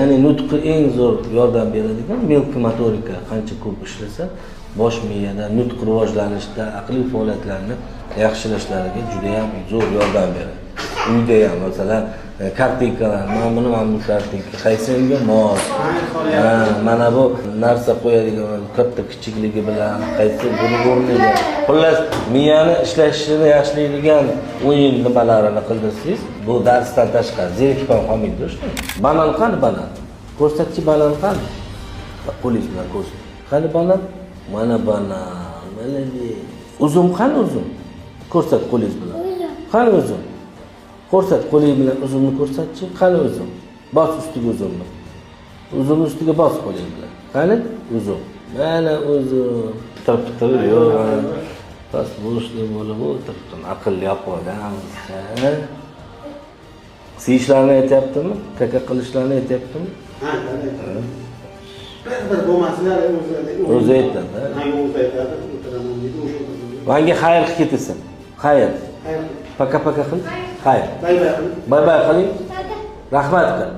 Ya'ni nutqi eng zo'r yordam beradigan milk motorika qancha ko'p ishlasa, bosh miyada nutq rivojlanishda, aqliy faoliyatlarni yaxshilashlariga juda ham zo'r yordam beradi. Uyda ham masalan kartikalar, mana bu kartika qaysiga mos. Mana bu narsa qo'yadigan katta kichikligi bilan qaysi buni o'rniga. Xullas, miyani ishlashini yaxshilaydigan o'yin nimalarini qildirsangiz, bu darsdan tashqari zerikib qolmaydi. Banan qani banan? Ko'rsatchi banan qani? Qo'lingiz bilan ko'rsating. Qani banan? Mana banan. Uzum qani uzum? Ko'rsat qo'lingiz bilan. Qani uzum? Ko'rsat qo'ling bilan uzumni ko'rsatchi. Qani uzum? Bos ustiga uzumni. Uzum ustiga bos qo'ling bilan. Qani uzum? Mana uzum. Turib yo'q. Bas bo'shlik bo'lib o'tiribdi. Aqlli odam. Siyishlarni aytyaptimi? Kaka qilishlarni aytyaptimi? Ha, bir bo'lmaslar o'zi aytadi. Menga xayr qilib ketasan. Xayr. Paka qil. Xayr. Bay bay qiling. Rahmat qil.